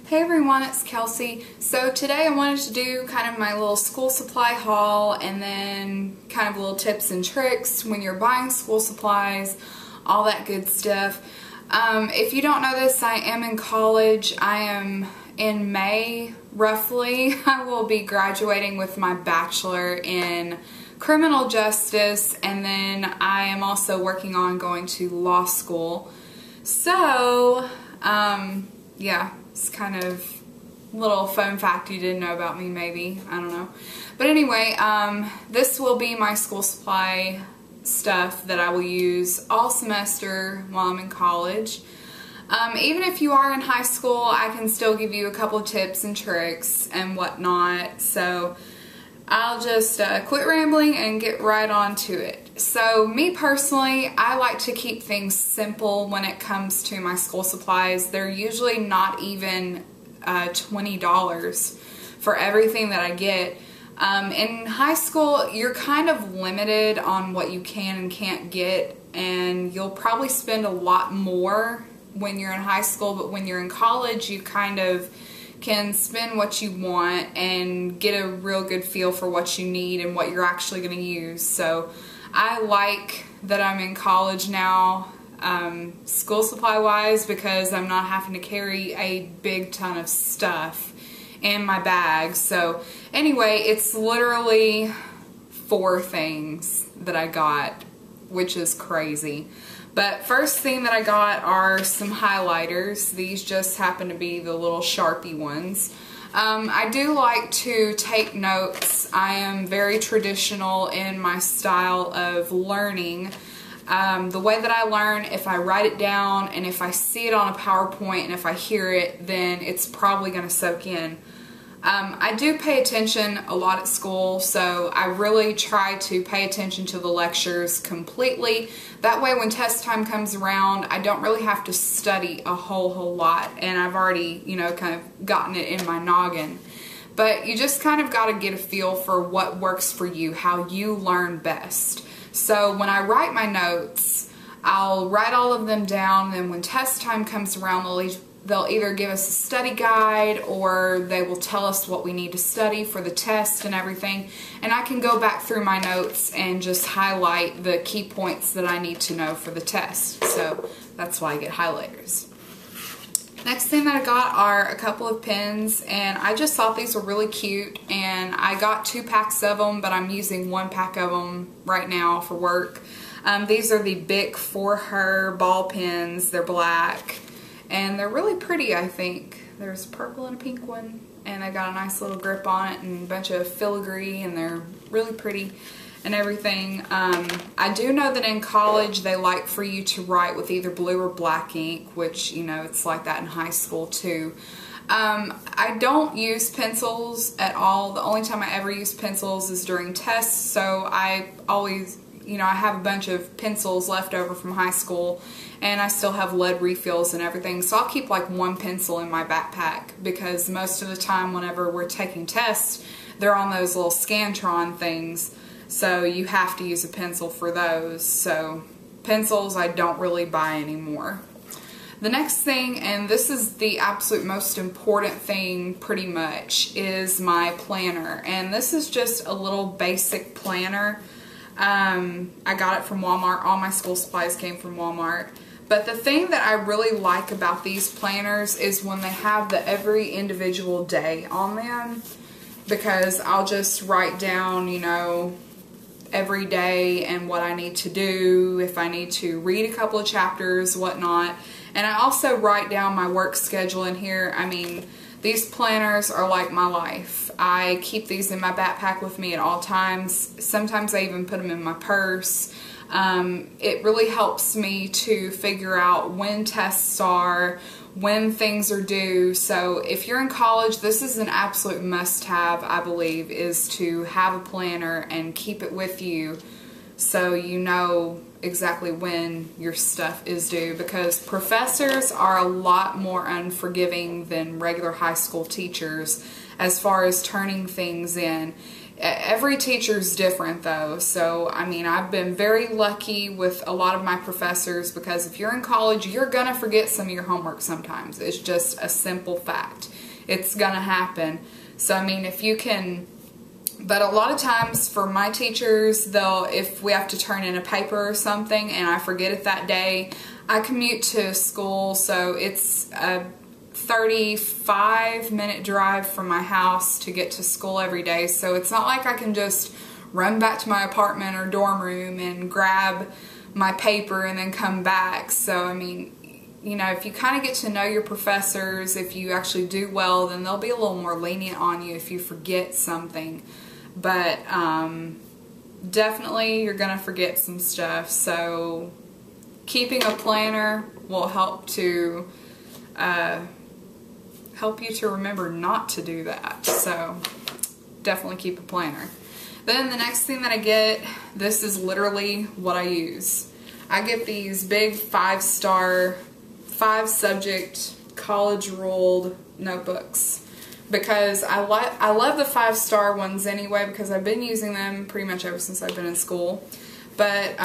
Hey everyone, it's Kelsey. So today I wanted to do kind of my little school supply haul and then kind of little tips and tricks when you're buying school supplies, all that good stuff. If you don't know this, I am in college. I am in May, roughly. I will be graduating with my bachelor in criminal justice, and then I am also working on going to law school. So, yeah, it's kind of a little fun fact you didn't know about me, maybe. I don't know. But anyway, this will be my school supply stuff that I will use all semester while I'm in college. Even if you are in high school, I can still give you a couple of tips and tricks and whatnot. So I'll just quit rambling and get right on to it. So me personally, I like to keep things simple when it comes to my school supplies. They're usually not even $20 for everything that I get. In high school, you're kind of limited on what you can and can't get, and you'll probably spend a lot more when you're in high school, but when you're in college, you kind of can spend what you want and get a real good feel for what you need and what you're actually going to use. So I like that I'm in college now, school supply wise, because I'm not having to carry a big ton of stuff in my bag. So anyway, it's literally 4 things that I got, which is crazy. But first thing that I got are some highlighters. These just happen to be the little Sharpie ones. I do like to take notes. I am very traditional in my style of learning. The way that I learn, if I write it down and if I see it on a PowerPoint and if I hear it, then it's probably going to soak in. I do pay attention a lot at school, so I really try to pay attention to the lectures completely. That way when test time comes around, I don't really have to study a whole lot, and I've already, you know, kind of gotten it in my noggin. But you just kind of got to get a feel for what works for you, how you learn best. So when I write my notes, I'll write all of them down, and when test time comes around, they'll either give us a study guide or they will tell us what we need to study for the test and everything. And I can go back through my notes and just highlight the key points that I need to know for the test. So that's why I get highlighters. Next thing that I got are a couple of pens, and I just thought these were really cute, and I got 2 packs of them, but I'm using 1 pack of them right now for work. These are the Bic For Her ball pens. They're black. And they're really pretty, I think. There's a purple and a pink one, and they got a nice little grip on it and a bunch of filigree, and they're really pretty and everything. I do know that in college they like for you to write with either blue or black ink, which, you know, it's like that in high school too. I don't use pencils at all. The only time I ever use pencils is during tests, so I always, you know, I have a bunch of pencils left over from high school, and I still have lead refills and everything, so I'll keep like 1 pencil in my backpack, because most of the time whenever we're taking tests, they're on those little Scantron things, so you have to use a pencil for those. So pencils I don't really buy anymore. The next thing, and this is the absolute most important thing pretty much, is my planner. And this is just a little basic planner. I got it from Walmart. All my school supplies came from Walmart. But the thing that I really like about these planners is when they have the every individual day on them, because I'll just write down, you know, every day and what I need to do, if I need to read a couple of chapters, whatnot. And I also write down my work schedule in here. I mean, these planners are like my life. I keep these in my backpack with me at all times. Sometimes I even put them in my purse. It really helps me to figure out when tests are, when things are due. So if you're in college, this is an absolute must-have, I believe, is to have a planner and keep it with you so you know exactly when your stuff is due, because professors are a lot more unforgiving than regular high school teachers as far as turning things in. Every teacher's different though, so I mean, I've been very lucky with a lot of my professors, because if you're in college, you're gonna forget some of your homework sometimes. It's just a simple fact. It's gonna happen. So I mean, if you can, but a lot of times for my teachers, if we have to turn in a paper or something and I forget it that day, I commute to school, so it's a 35-minute drive from my house to get to school every day. So it's not like I can just run back to my apartment or dorm room and grab my paper and then come back. So I mean, you know, if you kind of get to know your professors, if you actually do well, then they'll be a little more lenient on you if you forget something. But definitely you're gonna forget some stuff, so keeping a planner will help you to remember not to do that. So definitely keep a planner. Then the next thing that I get, this is literally what I use. I get these big 5-star, 5-subject, college-ruled notebooks, because I love the 5-star ones anyway, because I've been using them pretty much ever since I've been in school. But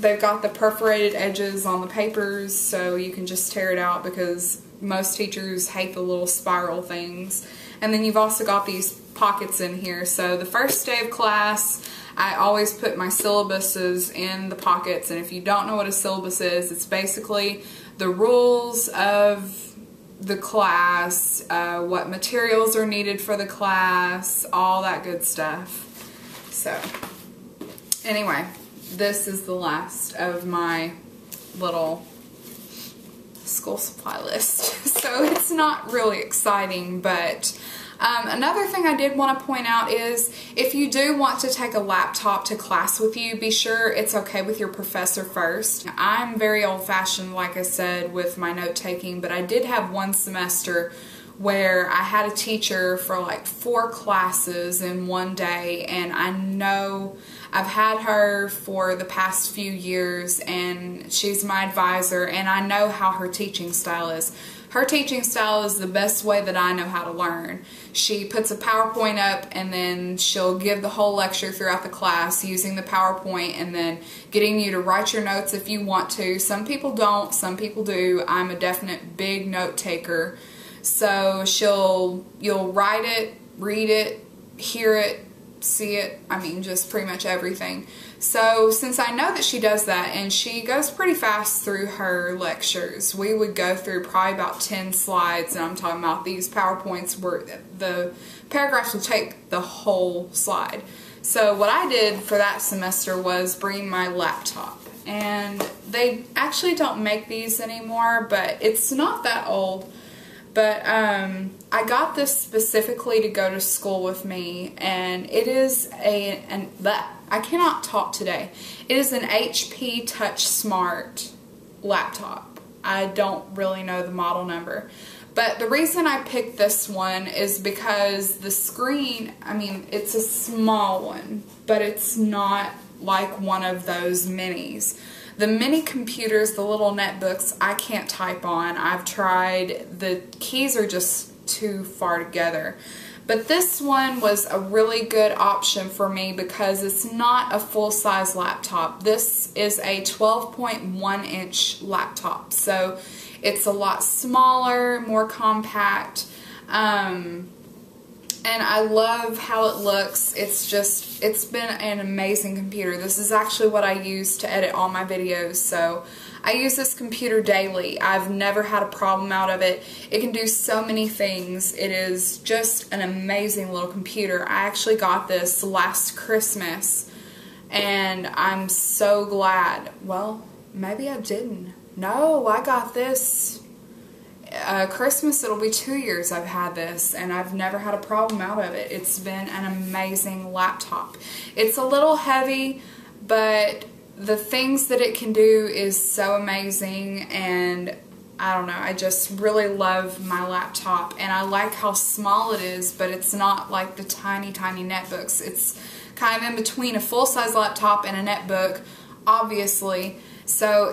they've got the perforated edges on the papers, so you can just tear it out, because most teachers hate the little spiral things. And then you've also got these pockets in here. So the first day of class, I always put my syllabuses in the pockets. And if you don't know what a syllabus is, it's basically the rules of the class, what materials are needed for the class, all that good stuff. So anyway, this is the last of my little school supply list. So it's not really exciting, but another thing I did want to point out is, if you do want to take a laptop to class with you, be sure it's okay with your professor first. I'm very old-fashioned, like I said, with my note-taking, but I did have one semester where I had a teacher for like 4 classes in one day, and I know I've had her for the past few years, and she's my advisor, and I know how her teaching style is. Her teaching style is the best way that I know how to learn. She puts a PowerPoint up, and then she'll give the whole lecture throughout the class using the PowerPoint, and then getting you to write your notes if you want to. Some people don't, some people do. I'm a definite big note taker. So you'll write it, read it, hear it, see it, I mean just pretty much everything. So since I know that she does that, and she goes pretty fast through her lectures, we would go through probably about 10 slides, and I'm talking about these PowerPoints where the paragraphs would take the whole slide. So what I did for that semester was bring my laptop, and they actually don't make these anymore, but it's not that old. But I got this specifically to go to school with me, and it is I cannot talk today. It is an HP Touch Smart laptop. I don't really know the model number. But the reason I picked this one is because the screen, I mean, it's a small one, but it's not like one of those minis. The mini computers, the little netbooks, I can't type on. I've tried. The keys are just too far together. But this one was a really good option for me because it's not a full-size laptop. This is a 12.1-inch laptop. So it's a lot smaller, more compact. And I love how it looks. It's been an amazing computer. This is actually what I use to edit all my videos. So I use this computer daily. I've never had a problem out of it. It can do so many things. It is just an amazing little computer. I actually got this last Christmas, and I'm so glad. Well, maybe I didn't. No, I got this Christmas. It'll be 2 years I've had this, and I've never had a problem out of it. It's been an amazing laptop. It's a little heavy, but the things that it can do is so amazing, and I don't know, I just really love my laptop, and I like how small it is, but it's not like the tiny netbooks. It's kind of in between a full-size laptop and a netbook, obviously. So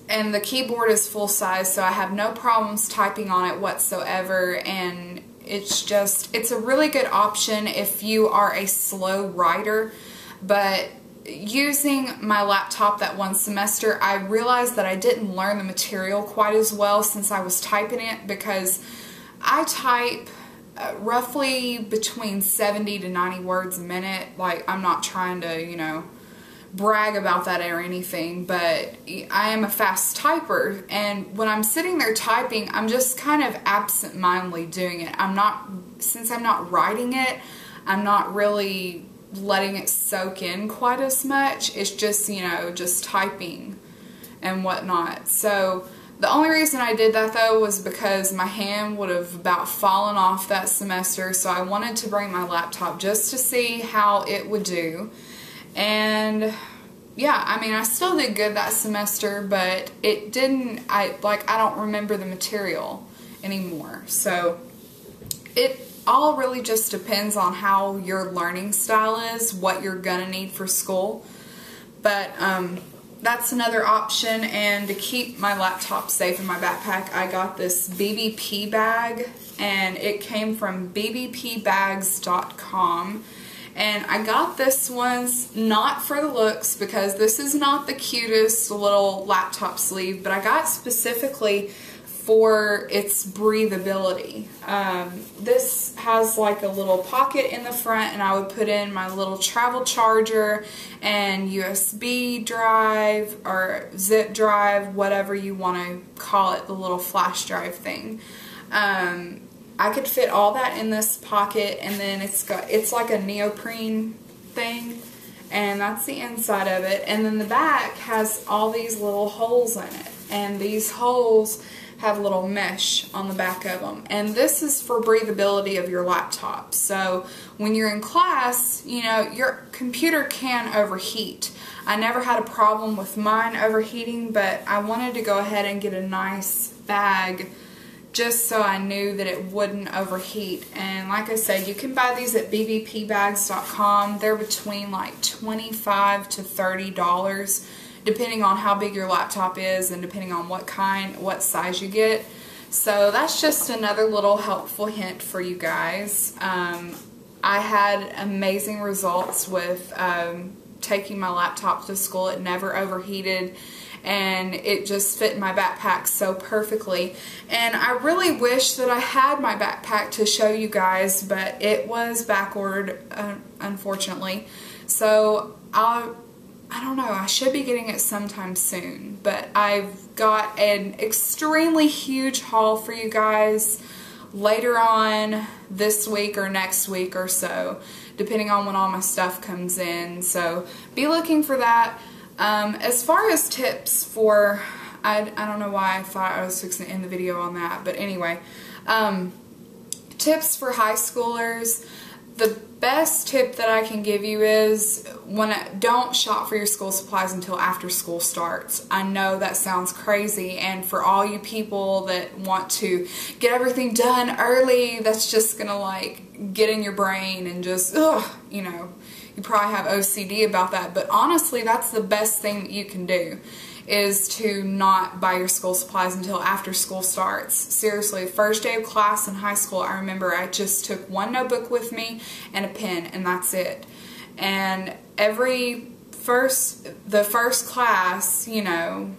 and the keyboard is full size, so I have no problems typing on it whatsoever, and It's a really good option if you are a slow writer, but using my laptop that one semester, I realized that I didn't learn the material quite as well since I was typing it, because I type roughly between 70 to 90 words a minute. Like, I'm not trying to, you know, brag about that or anything, but I am a fast typer, and when I'm sitting there typing, I'm just kind of absent-mindedly doing it. Since I'm not writing it, I'm not really letting it soak in quite as much. It's just, you know, just typing and whatnot. So the only reason I did that though was because my hand would have about fallen off that semester, so I wanted to bring my laptop just to see how it would do. And yeah, I mean, I still did good that semester, but it didn't, I don't remember the material anymore. So it all really just depends on how your learning style is, what you're gonna need for school. But that's another option. And to keep my laptop safe in my backpack, I got this BBP bag, and it came from bbpbags.com. And I got this one not for the looks, because this is not the cutest little laptop sleeve, but I got specifically for its breathability. This has like a little pocket in the front, and I would put in my little travel charger and USB drive or zip drive, whatever you want to call it, the little flash drive thing. I could fit all that in this pocket, and then it's like a neoprene thing, and that's the inside of it. And then the back has all these little holes in it, and these holes have little mesh on the back of them. And this is for breathability of your laptop. So when you're in class, you know, your computer can overheat. I never had a problem with mine overheating, but I wanted to go ahead and get a nice bag just so I knew that it wouldn't overheat. And like I said, you can buy these at bbpbags.com. They're between like $25 to $30, depending on how big your laptop is and depending on what size you get. So that's just another little helpful hint for you guys. I had amazing results with taking my laptop to school. It never overheated, and it just fit in my backpack so perfectly. And I really wish that I had my backpack to show you guys, but it was backordered, unfortunately. So I don't know, I should be getting it sometime soon, but I've got an extremely huge haul for you guys later on this week or next week or so, depending on when all my stuff comes in. So be looking for that. As far as tips for, I don't know why I thought I was fixing to end the video on that, but anyway, tips for high schoolers. The best tip that I can give you is don't shop for your school supplies until after school starts. I know that sounds crazy, and for all you people that want to get everything done early, that's just gonna like get in your brain and just, you know, you probably have OCD about that. But honestly, that's the best thing that you can do, is to not buy your school supplies until after school starts. Seriously, first day of class in high school, I remember I just took one notebook with me and a pen, and that's it. And the first class, you know,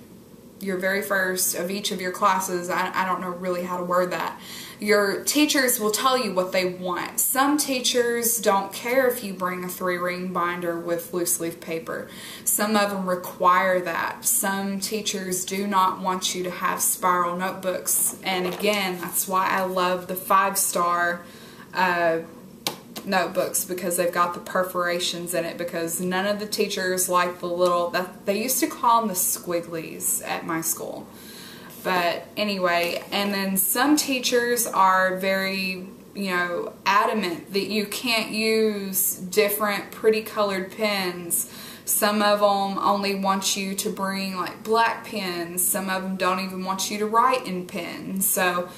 your very first of each of your classes, I don't know really how to word that, your teachers will tell you what they want. Some teachers don't care if you bring a 3-ring binder with loose leaf paper. Some of them require that. Some teachers do not want you to have spiral notebooks. And again, that's why I love the 5-star notebooks, because they've got the perforations in it, because none of the teachers like the little, they used to call them the squigglies at my school. But anyway, and then some teachers are very, you know, adamant that you can't use different pretty colored pens. Some of them only want you to bring like black pens. Some of them don't even want you to write in pens. So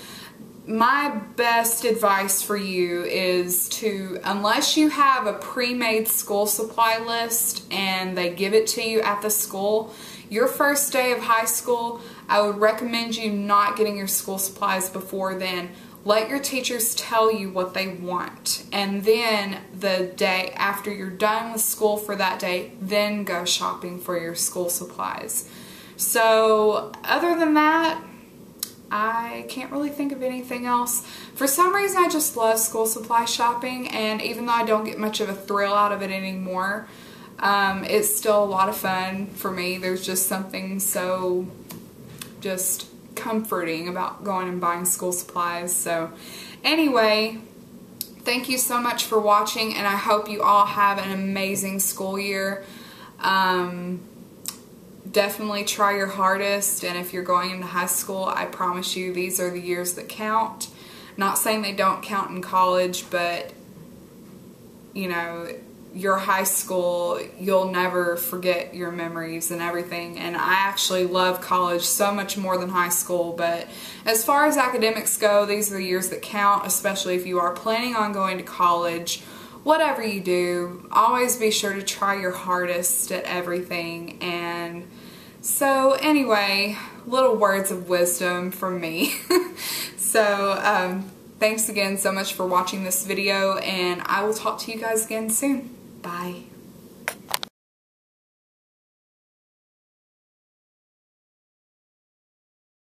my best advice for you is to, unless you have a pre-made school supply list and they give it to you at the school, your first day of high school, I would recommend you not getting your school supplies before then. let your teachers tell you what they want, and then the day after you're done with school for that day, then go shopping for your school supplies. So other than that, I can't really think of anything else. For some reason, I just love school supply shopping, and even though I don't get much of a thrill out of it anymore, it's still a lot of fun for me. There's just something so just comforting about going and buying school supplies. So anyway, thank you so much for watching, and I hope you all have an amazing school year. Definitely try your hardest, and if you're going into high school, I promise you these are the years that count. Not saying they don't count in college, but you know, your high school, you'll never forget your memories and everything. And I actually love college so much more than high school, but as far as academics go, these are the years that count, especially if you are planning on going to college. Whatever you do, always be sure to try your hardest at everything. And so anyway, little words of wisdom from me. So thanks again so much for watching this video, and I will talk to you guys again soon. Bye.